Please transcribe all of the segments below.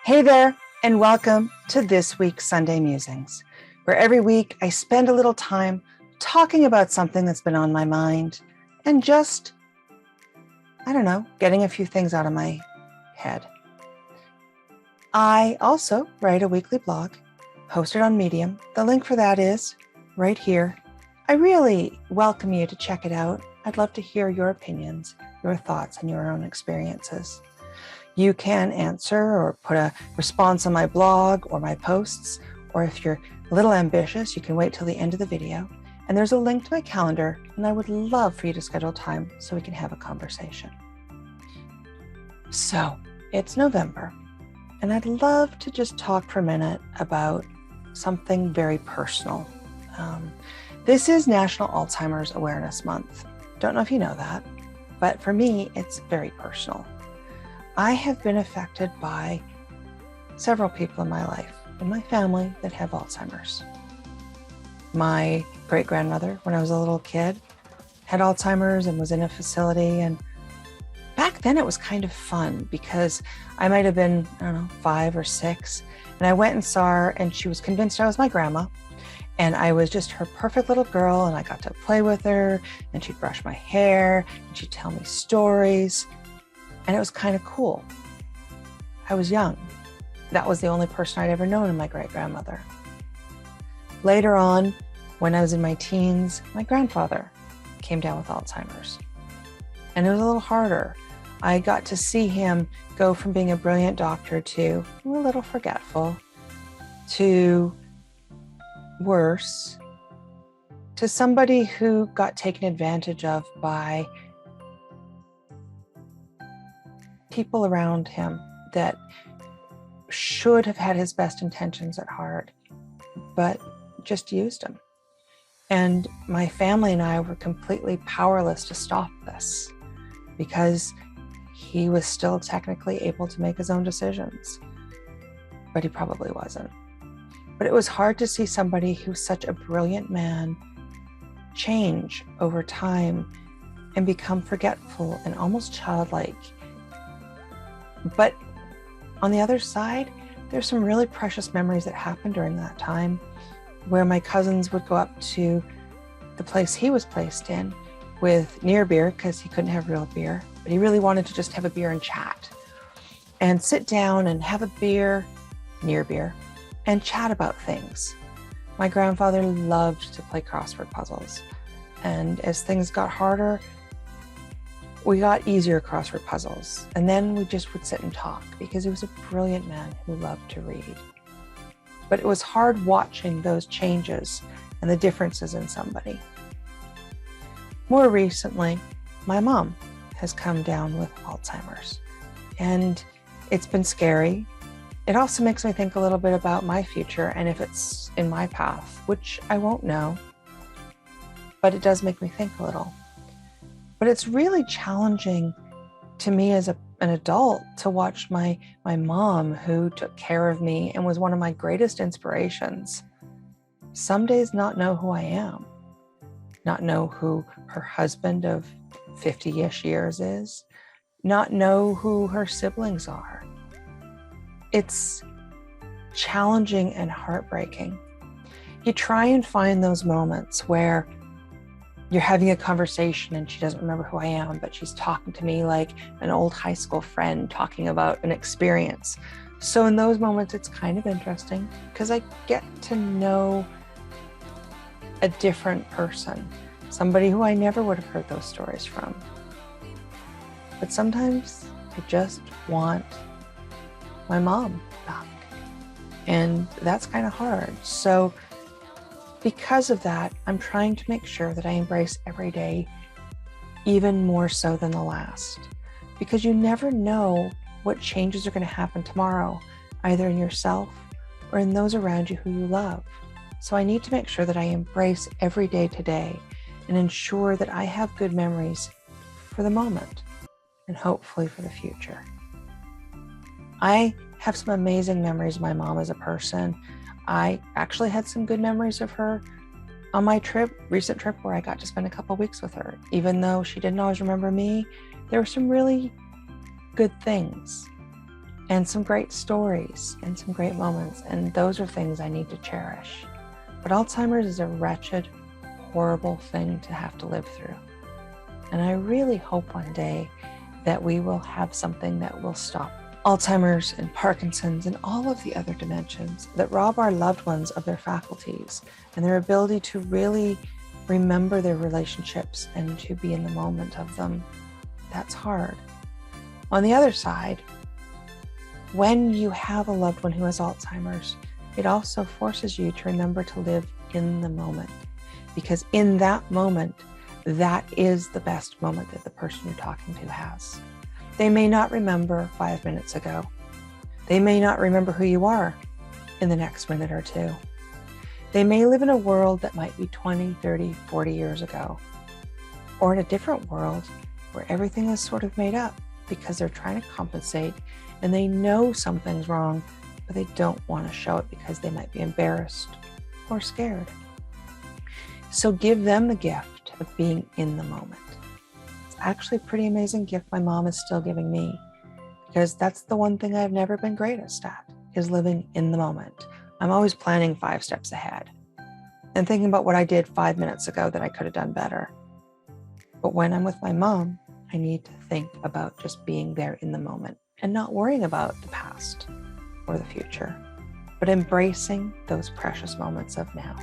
Hey there, and welcome to this week's Sunday Musings, where every week I spend a little time talking about something that's been on my mind and just, getting a few things out of my head. I also write a weekly blog hosted on Medium. The link for that is right here. I really welcome you to check it out. I'd love to hear your opinions, your thoughts, and your own experiences. You can answer or put a response on my blog or my posts, or if you're a little ambitious, you can wait till the end of the video. And there's a link to my calendar, and I would love for you to schedule time so we can have a conversation. So it's November, and I'd love to just talk for a minute about something very personal. This is National Alzheimer's Awareness Month. Don't know if you know that, but for me, it's very personal. I have been affected by several people in my life, in my family, that have Alzheimer's. My great-grandmother, when I was a little kid, had Alzheimer's and was in a facility. And back then it was kind of fun because I might have been, 5 or 6. And I went and saw her, and she was convinced I was my grandma. And I was just her perfect little girl, and I got to play with her, and she'd brush my hair, and she'd tell me stories. And it was kind of cool. I was young. That was the only person I'd ever known in my great-grandmother. Later on, when I was in my teens, my grandfather came down with Alzheimer's. And it was a little harder. I got to see him go from being a brilliant doctor to a little forgetful, to worse, to somebody who got taken advantage of by people around him that should have had his best intentions at heart, but just used him. And my family and I were completely powerless to stop this because he was still technically able to make his own decisions, but he probably wasn't. But it was hard to see somebody who's such a brilliant man change over time and become forgetful and almost childlike. But on the other side, there's some really precious memories that happened during that time where my cousins would go up to the place he was placed in with near beer, because he couldn't have real beer, but he really wanted to just have a beer and chat and sit down and have a beer, near beer, and chat about things. My grandfather loved to play crossword puzzles. And as things got harder, we got easier crossword puzzles, and then we just would sit and talk because he was a brilliant man who loved to read. But it was hard watching those changes and the differences in somebody. More recently, my mom has come down with Alzheimer's, and it's been scary. It also makes me think a little bit about my future and if it's in my path, which I won't know, but it does make me think a little. But it's really challenging to me as an adult to watch my mom, who took care of me and was one of my greatest inspirations, some days not know who I am, not know who her husband of 50-ish years is, not know who her siblings are. It's challenging and heartbreaking. You try and find those moments where you're having a conversation and she doesn't remember who I am, but she's talking to me like an old high school friend talking about an experience. So in those moments, it's kind of interesting because I get to know a different person, somebody who I never would have heard those stories from. But sometimes I just want my mom back, and that's kind of hard. So because of that, I'm trying to make sure that I embrace every day even more so than the last, because you never know what changes are going to happen tomorrow, either in yourself or in those around you who you love. So I need to make sure that I embrace every day today and ensure that I have good memories for the moment and hopefully for the future. I have some amazing memories of my mom as a person. I actually had some good memories of her on my recent trip where I got to spend a couple weeks with her. Even though she didn't always remember me, there were some really good things. and some great stories and some great moments. And those are things I need to cherish. But Alzheimer's is a wretched, horrible thing to have to live through. And I really hope one day that we will have something that will stop Alzheimer's and Parkinson's and all of the other dementias that rob our loved ones of their faculties and their ability to really remember their relationships and to be in the moment of them. That's hard. On the other side, when you have a loved one who has Alzheimer's, it also forces you to remember to live in the moment, because in that moment, that is the best moment that the person you're talking to has. They may not remember 5 minutes ago. They may not remember who you are in the next minute or two. They may live in a world that might be 20, 30, 40 years ago, or in a different world where everything is sort of made up because they're trying to compensate and they know something's wrong, but they don't want to show it because they might be embarrassed or scared. So give them the gift of being in the moment. It's actually a pretty amazing gift my mom is still giving me, because that's the one thing I've never been greatest at, is living in the moment. I'm always planning 5 steps ahead and thinking about what I did 5 minutes ago that I could have done better. But when I'm with my mom, I need to think about just being there in the moment and not worrying about the past or the future, but embracing those precious moments of now.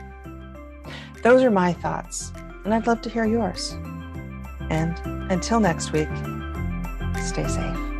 Those are my thoughts, and I'd love to hear yours. And until next week, stay safe.